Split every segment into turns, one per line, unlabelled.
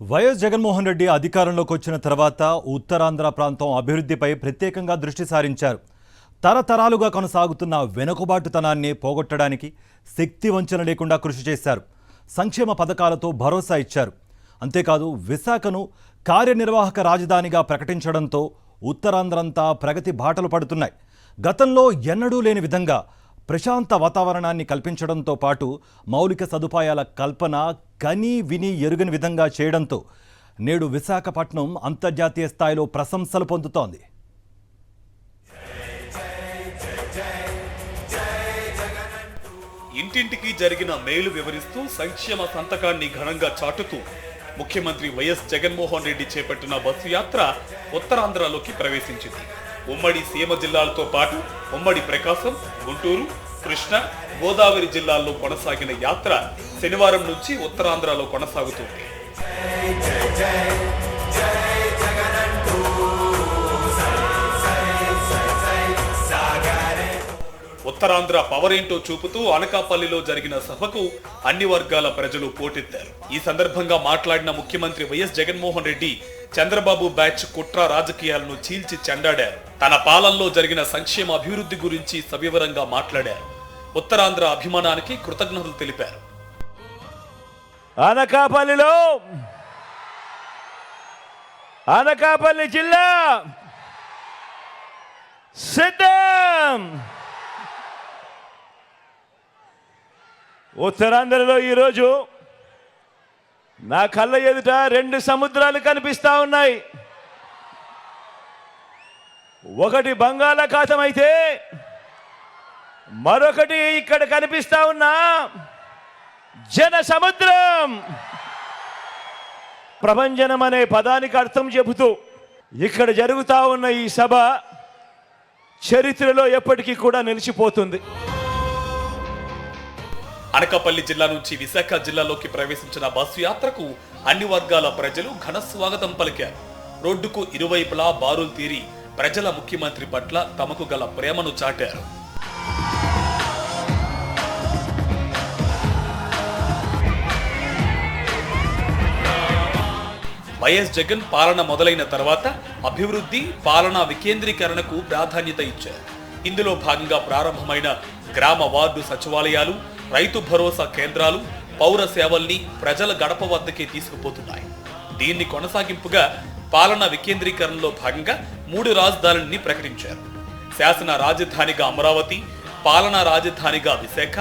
YS Jaganmohan Reddy అధికారంలోకి వచ్చిన తర్వాత ఉత్తరాంధ్ర ప్రాంతం అభివృద్ధిపై ప్రత్యేకంగా దృష్టి సారించారు. తరతరాలుగా కొనసాగుతున్న వెనుకబాటుతనాన్ని పోగొట్టడానికి శక్తి వంచన లేకుండా కృషి చేశారు. సంక్షేమ పథకాలతో భరోసా ఇచ్చారు. అంతేకాదు విశాఖను కార్యనిర్వాహక రాజధానిగా ప్రకటించడంతో ఉత్తరాంధ్రంతా ప్రగతి బాటలు పడుతున్నాయి. గతంలో ఎన్నడూ లేని విధంగా ప్రశాంత వాతావరణాన్ని కల్పించడంతో పాటు మౌలిక సదుపాయాల కల్పన కని విని ఎరుగని విధంగా చేయడంతో నేడు విశాఖపట్నం అంతర్జాతీయ స్థాయిలో ప్రశంసలు పొందుతోంది.
ఇంటింటికి జరిగిన మేలు వివరిస్తూ సంక్షేమ సంతకాన్ని ఘనంగా చాటుతూ ముఖ్యమంత్రి వైఎస్ జగన్మోహన్ రెడ్డి చేపట్టిన బస్సు యాత్ర ఉత్తరాంధ్రలోకి ప్రవేశించింది. ఉమ్మడి సీమ జిల్లాలతో పాటు ఉమ్మడి ప్రకాశం, గుంటూరు, కృష్ణ, గోదావరి జిల్లాల్లో కొనసాగిన యాత్ర శనివారం నుంచి ఉత్తరాంధ్రలో కొనసాగుతుంది. ఉత్తరాంధ్ర పవర్ ఏంటో చూపుతూ అనకాపల్లిలో జరిగిన సభకు అన్ని వర్గాల ప్రజలు పోటెత్తారు. ఈ సందర్భంగా మాట్లాడిన ముఖ్యమంత్రి వైఎస్ జగన్మోహన్ రెడ్డి చంద్రబాబు బ్యాచ్ కుట్ర రాజకీయాలను చీల్చి చెండాడారు. తన పాలనలో జరిగిన సంక్షేమ అభివృద్ధి గురించి సవివరంగా మాట్లాడారు. ఉత్తరాంధ్ర అభిమానానికి కృతజ్ఞతలు తెలిపారు.
అనకాపల్లి జిల్లా సిద్ధం. ఉత్తరాంధ్రలో ఈరోజు నా కళ్ళ ఎదుట రెండు సముద్రాలు కనిపిస్తా ఉన్నాయి. ఒకటి బంగాళాఖాతం అయితే మరొకటి ఇక్కడ కనిపిస్తా ఉన్న జన సముద్రం. ప్రభంజనం అనే పదానికి అర్థం చెబుతూ ఇక్కడ జరుగుతా ఉన్న ఈ సభ చరిత్రలో ఎప్పటికీ కూడా నిలిచిపోతుంది.
అనకాపల్లి జిల్లా నుంచి విశాఖ జిల్లాలోకి ప్రవేశించిన బస్సు యాత్రకు అన్ని వర్గాల ప్రజలు ఘన స్వాగతం పలికారు. రోడ్డుకు ఇరువైపులా బారులు తీరి ప్రజల ముఖ్యమంత్రి పట్ల తమకు గల ప్రేమను చాటారు. వైఎస్ జగన్ పాలన మొదలైన తర్వాత అభివృద్ధి, పాలనా వికేంద్రీకరణకు ప్రాధాన్యత ఇచ్చారు. ఇందులో భాగంగా ప్రారంభమైన గ్రామ వార్డు సచివాలయాలు, రైతు భరోసా కేంద్రాలు పౌర సేవల్ని ప్రజల గడప వద్దకే తీసుకుపోతున్నాయి. దీన్ని కొనసాగింపుగా పాలనా వికేంద్రీకరణలో భాగంగా 3 రాజధానుల్ని ప్రకటించారు. శాసన రాజధానిగా అమరావతి, పాలనా రాజధానిగా విశాఖ,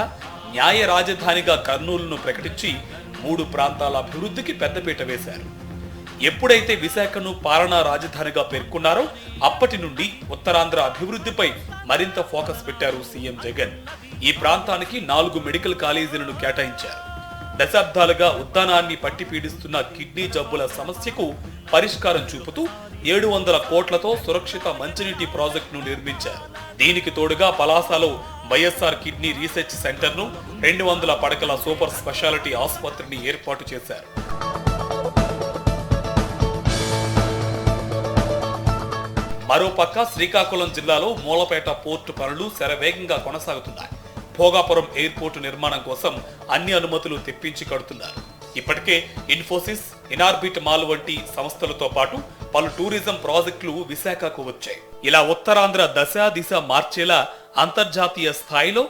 న్యాయ రాజధానిగా కర్నూలును ప్రకటించి 3 ప్రాంతాల అభివృద్ధికి పెద్దపీట వేశారు. ఎప్పుడైతే విశాఖను పాలనా రాజధానిగా పేర్కొన్నారో అప్పటి నుండి ఉత్తరాంధ్ర అభివృద్ధిపై మరింత ఫోకస్ పెట్టారు సీఎం జగన్. ఈ ప్రాంతానికి 4 మెడికల్ కాలేజీలను కేటాయించారు. దశాబ్దాలుగా ఉద్దానాన్ని పట్టి పీడిస్తున్న కిడ్నీ జబ్బుల సమస్యకు పరిష్కారం చూపుతూ 700 కోట్లతో సురక్షిత మంచినీటి ప్రాజెక్టును నిర్మించారు. దీనికి తోడుగా పలాసలో వైఎస్ఆర్ కిడ్నీ రీసెర్చ్ సెంటర్ను, 200 పడకల సూపర్ స్పెషాలిటీ ఆసుపత్రిని ఏర్పాటు చేశారు. మరోపక్క శ్రీకాకుళం జిల్లాలో మూలపేట పోర్టు పనులు శరవేగంగా కొనసాగుతున్నాయి. భోగాపురం ఎయిర్పోర్టు నిర్మాణం కోసం అన్ని అనుమతులు తెప్పించి కడుతున్నారు. ఇప్పటికే ఇన్ఫోసిస్, ఇనార్బిట్ మాల్ వంటి సంస్థలతో పాటు పలు టూరిజం ప్రాజెక్టులు విశాఖకు వచ్చాయి. ఇలా ఉత్తరాంధ్ర దశ దిశ మార్చేలా అంతర్జాతీయ స్థాయిలో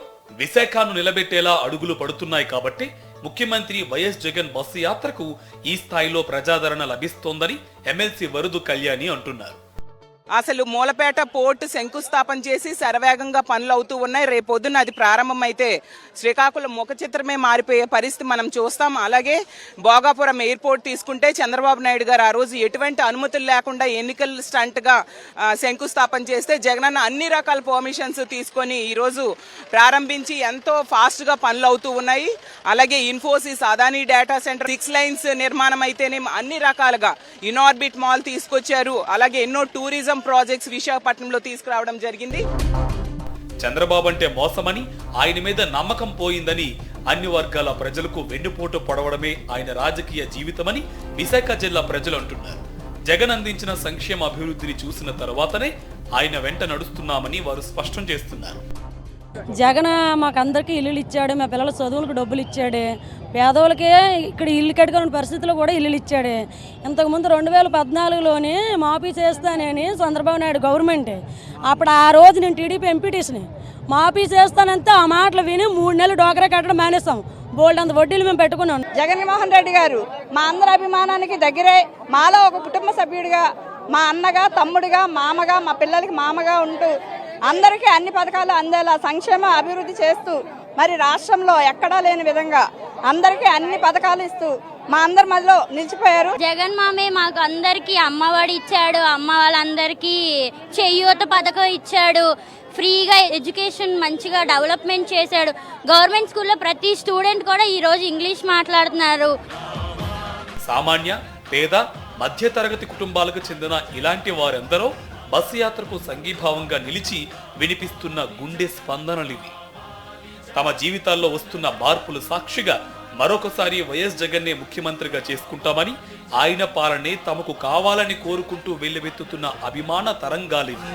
విశాఖను నిలబెట్టేలా అడుగులు పడుతున్నాయి. కాబట్టి ముఖ్యమంత్రి వైఎస్ జగన్ బస్సు యాత్రకు ఈ స్థాయిలో ప్రజాదరణ లభిస్తోందని ఎమ్మెల్సీ వరుదు కళ్యాణి అంటున్నారు.
అసలు మూలపేట పోర్టు శంకుస్థాపన చేసి శరవేగంగా పనులు అవుతూ ఉన్నాయి. రేపొద్దున అది ప్రారంభమైతే శ్రీకాకుళం ముఖ చిత్రమే మారిపోయే పరిస్థితి మనం చూస్తాం. అలాగే భోగాపురం ఎయిర్పోర్ట్ తీసుకుంటే చంద్రబాబు నాయుడు గారు ఆ రోజు ఎటువంటి అనుమతులు లేకుండా ఎన్నికల స్టంట్గా శంకుస్థాపన చేస్తే జగనన్న అన్ని రకాల పర్మిషన్స్ తీసుకొని ఈరోజు ప్రారంభించి ఎంతో ఫాస్ట్గా పనులు అవుతూ ఉన్నాయి. అలాగే Infosys, Adani data centre, 6 lines నిర్మాణం అయితేనే అన్ని రకాలుగా ఇనార్బిట్ మాల్ తీసుకొచ్చారు. అలాగే ఎన్నో టూరిజం ప్రాజెక్ట్స్ విశాఖపట్నంలో తీసుకురావడం జరిగింది.
చంద్రబాబు అంటే మోసమని, ఆయన మీద నమ్మకం పోయిందని అన్ని వర్గాల ప్రజలకు వెన్నుపోటు పొడవడమే ఆయన రాజకీయ జీవితమని విశాఖ జిల్లా ప్రజలు అంటున్నారు. జగన్ అందించిన సంక్షేమ అభివృద్ధిని చూసిన తర్వాతనే ఆయన వెంట నడుస్తున్నామని వారు స్పష్టం చేస్తున్నారు.
జగన్ మాకు అందరికీ ఇల్లులు ఇచ్చాడు, మా పిల్లల చదువులకు డబ్బులు ఇచ్చాడు, పేదవాళ్ళకే ఇక్కడ ఇల్లు కట్టుకునే పరిస్థితుల్లో కూడా ఇల్లులు ఇచ్చాడు. ఇంతకుముందు 2014లోనే మాఫీ చేస్తానని చంద్రబాబు నాయుడు గవర్నమెంట్, అప్పుడు ఆ రోజు నేను టీడీపీ ఎంపీటీస్ని మాఫీ చేస్తానంటే ఆ మాటలు విని 3 నెలలు డోకరా కట్టడం మానేస్తాం. బోల్డ్ అంత వడ్డీలు మేము పెట్టుకున్నాం.
జగన్మోహన్ రెడ్డి గారు మా అందరి అభిమానానికి దగ్గరే, మాలో ఒక కుటుంబ సభ్యుడిగా, మా అన్నగా, తమ్ముడిగా, మామగా, మా పిల్లలకి మామగా ఉంటూ అందరికీ అన్ని పథకాలు అందేలా సంక్షేమ అభివృద్ధి చేస్తూ మరి రాష్ట్రంలో ఎక్కడా లేని విధంగా అందరికీ అన్ని పథకాలు ఇస్తూ మా అందరి మధ్యలో నిలిచిపోయారు.
జగన్ మామే మాకు అందరికీ అమ్మఒడి ఇచ్చాడు, అమ్మ వాళ్ళందరికీ చేయూత పథకం ఇచ్చాడు, ఫ్రీగా ఎడ్యుకేషన్ మంచిగా డెవలప్మెంట్ చేశాడు. గవర్నమెంట్ స్కూల్లో ప్రతి స్టూడెంట్ కూడా ఈరోజు ఇంగ్లీష్ మాట్లాడుతున్నారు.
సామాన్య, పేద, మధ్యతరగతి కుటుంబాలకు చెందిన ఇలాంటి వారందరూ బస్సు యాత్రకు సంఘీభావంగా నిలిచి వినిపిస్తున్న గుండె స్పందనలివి. తమ జీవితాల్లో వస్తున్న మార్పులు సాక్షిగా మరొకసారి వైఎస్ జగన్నే ముఖ్యమంత్రిగా చేసుకుంటామని, ఆయన పాలనే తమకు కావాలని కోరుకుంటూ వెల్లువెత్తుతున్న అభిమాన తరంగాలివి.